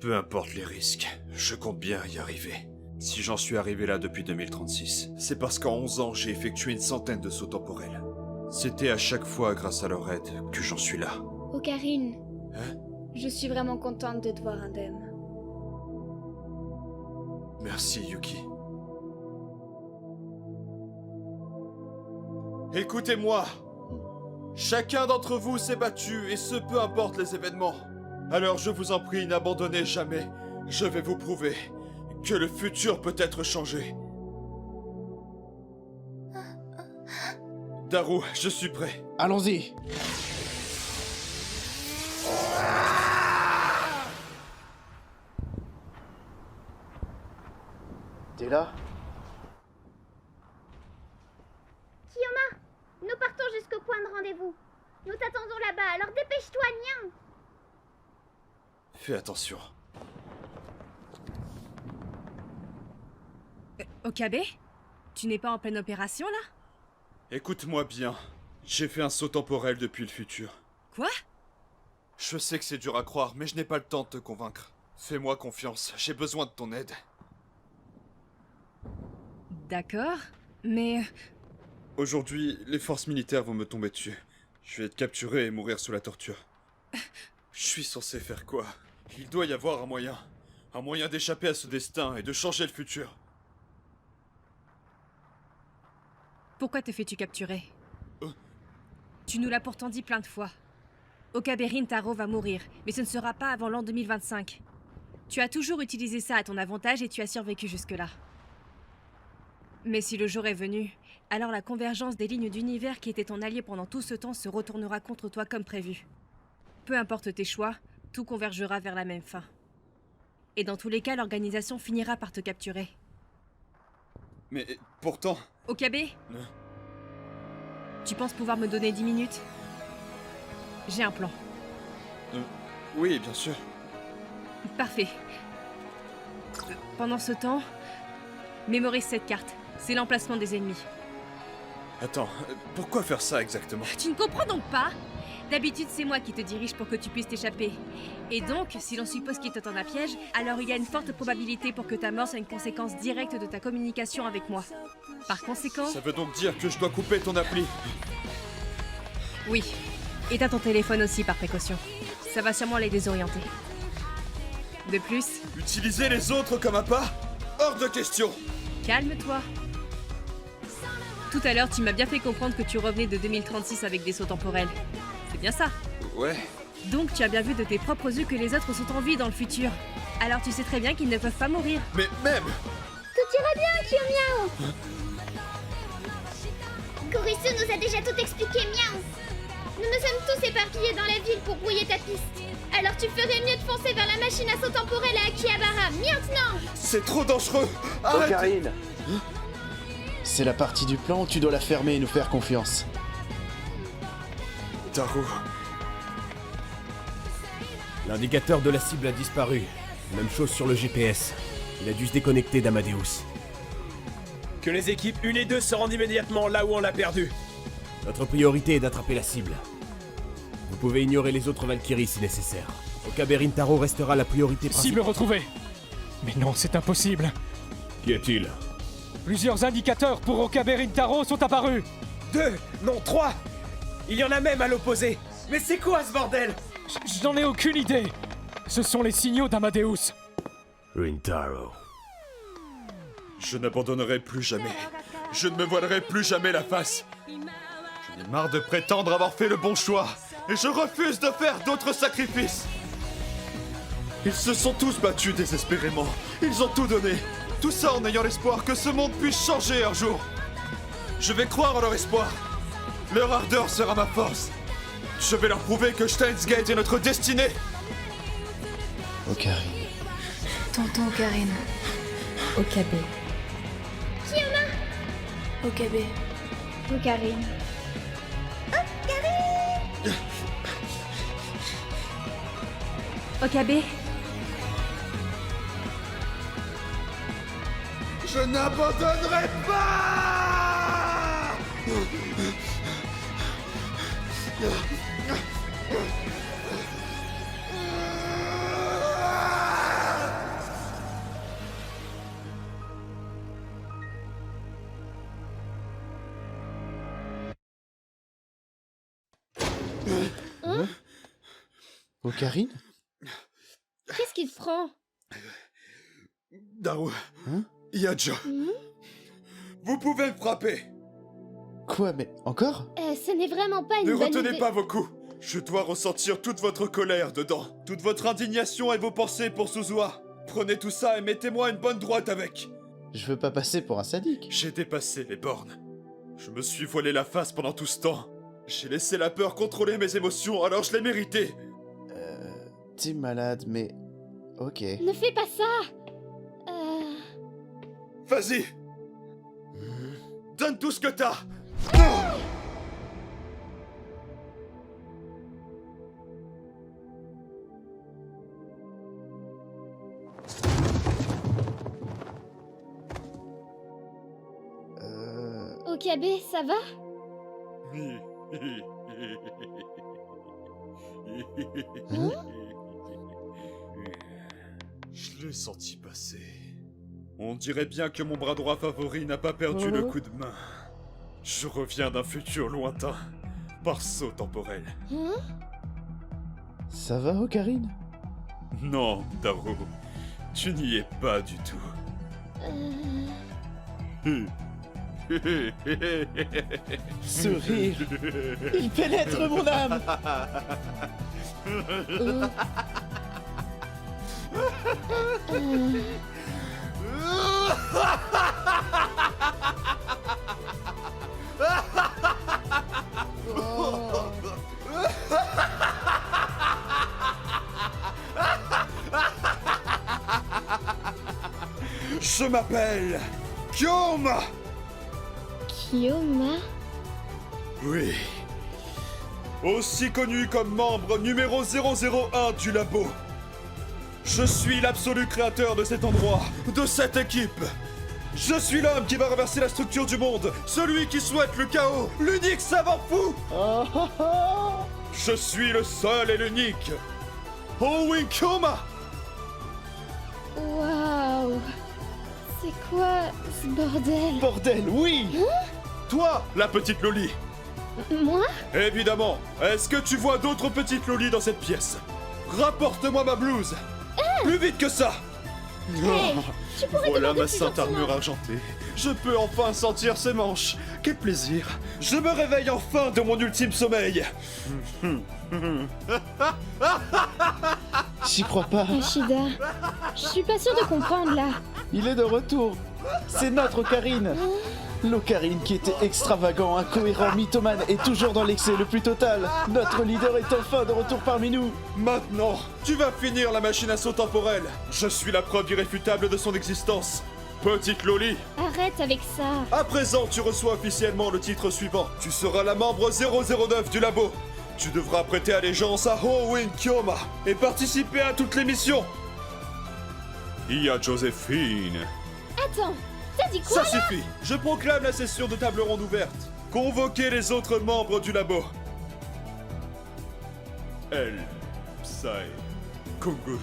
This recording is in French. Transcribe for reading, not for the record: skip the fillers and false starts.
Peu importe les risques, je compte bien y arriver. Si j'en suis arrivé là depuis 2036, c'est parce qu'en 11 ans, j'ai effectué une centaine de sauts temporels. C'était à chaque fois grâce à leur aide que j'en suis là. Ocarine. Hein? Je suis vraiment contente de te voir indemne. Merci, Yuki. Écoutez-moi! Chacun d'entre vous s'est battu, et ce peu importe les événements. Alors je vous en prie, n'abandonnez jamais. Je vais vous prouver que le futur peut être changé. Daru, je suis prêt. Allons-y. T'es là? Kioma, nous partons jusqu'au point de rendez-vous. Nous t'attendons là-bas, alors dépêche-toi, Nien. Fais attention. Okabe? Tu n'es pas en pleine opération, là? Écoute-moi bien. J'ai fait un saut temporel depuis le futur. Quoi? Je sais que c'est dur à croire, mais je n'ai pas le temps de te convaincre. Fais-moi confiance, j'ai besoin de ton aide. D'accord, mais... Aujourd'hui, les forces militaires vont me tomber dessus. Je vais être capturé et mourir sous la torture. Je suis censé faire quoi? Il doit y avoir un moyen. Un moyen d'échapper à ce destin et de changer le futur. Pourquoi te fais-tu capturer? Tu nous l'as pourtant dit plein de fois. Okabe Rintaro va mourir, mais ce ne sera pas avant l'an 2025. Tu as toujours utilisé ça à ton avantage et tu as survécu jusque-là. Mais si le jour est venu, alors la convergence des lignes d'univers qui étaient ton allié pendant tout ce temps se retournera contre toi comme prévu. Peu importe tes choix, tout convergera vers la même fin. Et dans tous les cas, l'organisation finira par te capturer. Mais pourtant... Okabe? Tu penses pouvoir me donner 10 minutes? J'ai un plan. Oui, bien sûr. Parfait. Pendant ce temps, mémorise cette carte. C'est l'emplacement des ennemis. Attends, pourquoi faire ça exactement? Tu ne comprends donc pas? D'habitude, c'est moi qui te dirige pour que tu puisses t'échapper. Et donc, si l'on suppose qu'il te tend un piège, alors il y a une forte probabilité pour que ta mort soit une conséquence directe de ta communication avec moi. Par conséquent... Ça veut donc dire que je dois couper ton appli? Oui. Éteins ton téléphone aussi, par précaution. Ça va sûrement les désorienter. De plus... Utiliser les autres comme appât? Hors de question! Calme-toi. Tout à l'heure, tu m'as bien fait comprendre que tu revenais de 2036 avec des sauts temporels. C'est bien ça? Ouais. Donc tu as bien vu de tes propres yeux que les autres sont en vie dans le futur. Alors tu sais très bien qu'ils ne peuvent pas mourir. Mais même... Tout ira bien, Kiyomiao. Kurisu nous a déjà tout expliqué, Miao. Nous nous sommes tous éparpillés dans la ville pour brouiller ta piste. Alors tu ferais mieux de foncer vers la machine à saut temporel à Akihabara, maintenant. C'est trop dangereux! Arrête! Ocarine. C'est la partie du plan où tu dois la fermer et nous faire confiance. Daru... L'indicateur de la cible a disparu. Même chose sur le GPS. Il a dû se déconnecter d'Amadeus. Que les équipes 1 et 2 se rendent immédiatement là où on l'a perdu. Notre priorité est d'attraper la cible. Vous pouvez ignorer les autres Valkyries si nécessaire. Okabe Rintaro restera la priorité principale. Cible retrouvée. Mais non, c'est impossible. Qu'y a-t-il? Plusieurs indicateurs pour Okabe Rintaro sont apparus. 2, non 3. Il y en a même à l'opposé. Mais c'est quoi ce bordel? J'en ai aucune idée. Ce sont les signaux d'Amadeus. Rintaro. Je n'abandonnerai plus jamais. Je ne me voilerai plus jamais la face. J'en ai marre de prétendre avoir fait le bon choix. Et je refuse de faire d'autres sacrifices. Ils se sont tous battus désespérément. Ils ont tout donné. Tout ça en ayant l'espoir que ce monde puisse changer un jour. Je vais croire en leur espoir. Leur ardeur sera ma force. Je vais leur prouver que Steins Gate est notre destinée. Ocarine. Tonton Ocarine. Okabe. Kioma. Okabe. Ocarine. Okabe? Je n'abandonnerai pas! Karine? Qu'est-ce qui te prend? Daru, Hein? Yajo, vous pouvez me frapper. Quoi, mais encore? Ce n'est vraiment pas une Ne bonne retenez idée. pas vos coups. Je dois ressentir toute votre colère dedans. Toute votre indignation et vos pensées pour Suzuha. Prenez tout ça et mettez-moi une bonne droite avec. Je veux pas passer pour un sadique. J'ai dépassé les bornes. Je me suis voilé la face pendant tout ce temps. J'ai laissé la peur contrôler mes émotions, alors je l'ai mérité. T'es malade, mais... Ok. Ne fais pas ça. Vas-y. Donne tout ce que t'as. Okabe, ça va? Je l'ai senti passer. On dirait bien que mon bras droit favori n'a pas perdu le coup de main. Je reviens d'un futur lointain, par saut temporel. Ça va, Ocarine? Non, Daru, tu n'y es pas du tout. Ce rire, il pénètre mon âme. Je m'appelle Kyoma. Kyoma? Oui. Aussi connu comme membre numéro 001 du labo. Je suis l'absolu créateur de cet endroit, de cette équipe. Je suis l'homme qui va renverser la structure du monde, celui qui souhaite le chaos, l'unique savant fou. Je suis le seul et l'unique. Owen Kyoma. Waouh! C'est quoi ce bordel? Bordel, oui. Toi, la petite Loli. Moi? Évidemment. Est-ce que tu vois d'autres petites Lolis dans cette pièce? Rapporte-moi ma blouse. Plus vite que ça. Hey, tu pourrais Voilà demander ma plus sainte gentiment. armure argentée. Je peux enfin sentir ses manches. Quel plaisir. Je me réveille enfin de mon ultime sommeil. J'y crois pas. Ashida, je suis pas sûre de comprendre là. Il est de retour. C'est notre Ocarine. L'Ocarine qui était extravagant, incohérent, mythomane et toujours dans l'excès le plus total. Notre leader est enfin de retour parmi nous. Maintenant, tu vas finir la machine à saut temporel. Je suis la preuve irréfutable de son existence. Petite Loli, Arrête avec ça. à présent tu reçois officiellement le titre suivant. Tu seras la membre 009 du labo. Tu devras prêter allégeance à Owen Kyoma et participer à toutes les missions. Il y a Joséphine. Attends, t'as dit quoi? Ça suffit. Je proclame la session de table ronde ouverte. Convoquez les autres membres du labo. Elle, Psy, Kogoro,